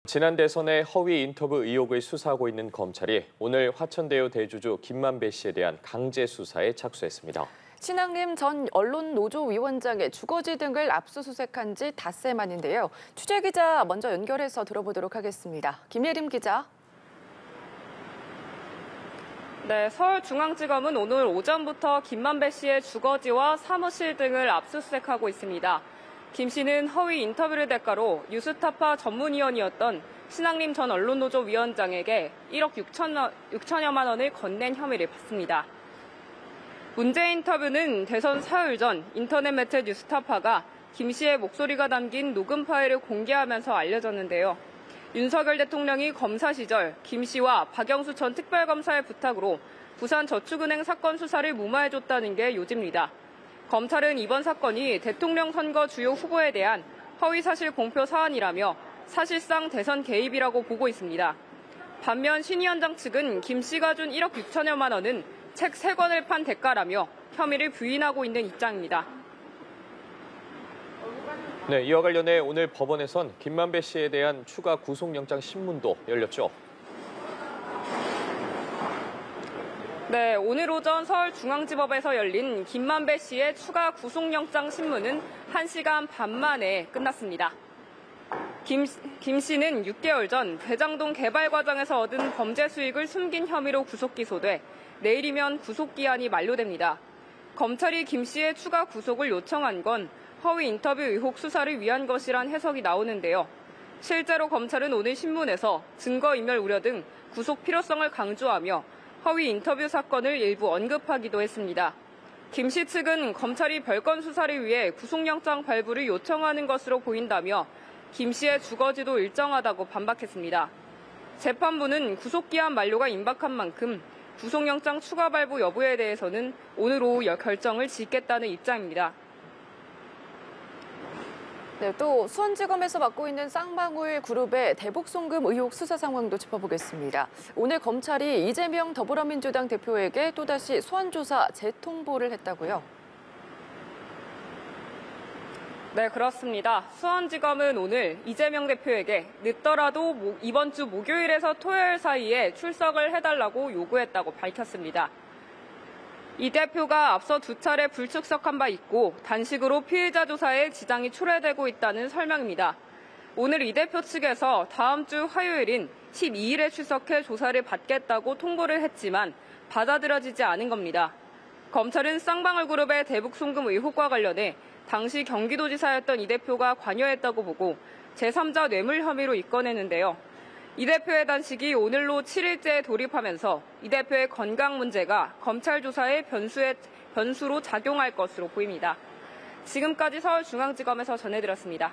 지난 대선의 허위 인터뷰 의혹을 수사하고 있는 검찰이 오늘 화천대유 대주주 김만배 씨에 대한 강제 수사에 착수했습니다. 신앙림 전 언론노조위원장의 주거지 등을 압수수색한 지 닷새 만인데요. 취재기자 먼저 연결해서 들어보도록 하겠습니다. 김예림 기자. 네, 서울중앙지검은 오늘 오전부터 김만배 씨의 주거지와 사무실 등을 압수수색하고 있습니다. 김 씨는 허위 인터뷰를 대가로 뉴스타파 전문위원이었던 신앙림 전 언론노조 위원장에게 1억 6천여만 원을 건넨 혐의를 받습니다. 문제 인터뷰는 대선 사흘 전 인터넷 매체 뉴스타파가 김 씨의 목소리가 담긴 녹음 파일을 공개하면서 알려졌는데요. 윤석열 대통령이 검사 시절 김 씨와 박영수 전 특별검사의 부탁으로 부산저축은행 사건 수사를 무마해줬다는 게 요지입니다. 검찰은 이번 사건이 대통령 선거 주요 후보에 대한 허위사실 공표 사안이라며 사실상 대선 개입이라고 보고 있습니다. 반면 신 위원장 측은 김 씨가 준 1억 6천여만 원은 책 3권을 판 대가라며 혐의를 부인하고 있는 입장입니다. 네, 이와 관련해 오늘 법원에선 김만배 씨에 대한 추가 구속영장 신문도 열렸죠. 네, 오늘 오전 서울중앙지법에서 열린 김만배 씨의 추가 구속영장 신문은 1시간 반 만에 끝났습니다. 김 씨는 6개월 전 대장동 개발 과정에서 얻은 범죄 수익을 숨긴 혐의로 구속 기소돼 내일이면 구속기한이 만료됩니다. 검찰이 김 씨의 추가 구속을 요청한 건 허위 인터뷰 의혹 수사를 위한 것이란 해석이 나오는데요. 실제로 검찰은 오늘 신문에서 증거인멸 우려 등 구속 필요성을 강조하며 허위 인터뷰 사건을 일부 언급하기도 했습니다. 김 씨 측은 검찰이 별건 수사를 위해 구속영장 발부를 요청하는 것으로 보인다며 김 씨의 주거지도 일정하다고 반박했습니다. 재판부는 구속기한 만료가 임박한 만큼 구속영장 추가 발부 여부에 대해서는 오늘 오후 결정을 짓겠다는 입장입니다. 네, 또 수원지검에서 맡고 있는 쌍방울 그룹의 대북 송금 의혹 수사 상황도 짚어보겠습니다. 오늘 검찰이 이재명 더불어민주당 대표에게 또다시 소환조사 재통보를 했다고요? 네, 그렇습니다. 수원지검은 오늘 이재명 대표에게 늦더라도 이번 주 목요일에서 토요일 사이에 출석을 해달라고 요구했다고 밝혔습니다. 이 대표가 앞서 2차례 불출석한 바 있고 단식으로 피의자 조사에 지장이 초래되고 있다는 설명입니다. 오늘 이 대표 측에서 다음 주 화요일인 12일에 출석해 조사를 받겠다고 통보를 했지만 받아들여지지 않은 겁니다. 검찰은 쌍방울그룹의 대북 송금 의혹과 관련해 당시 경기도지사였던 이 대표가 관여했다고 보고 제3자 뇌물 혐의로 입건했는데요. 이 대표의 단식이 오늘로 7일째에 돌입하면서 이 대표의 건강 문제가 검찰 조사의 변수로 작용할 것으로 보입니다. 지금까지 서울중앙지검에서 전해드렸습니다.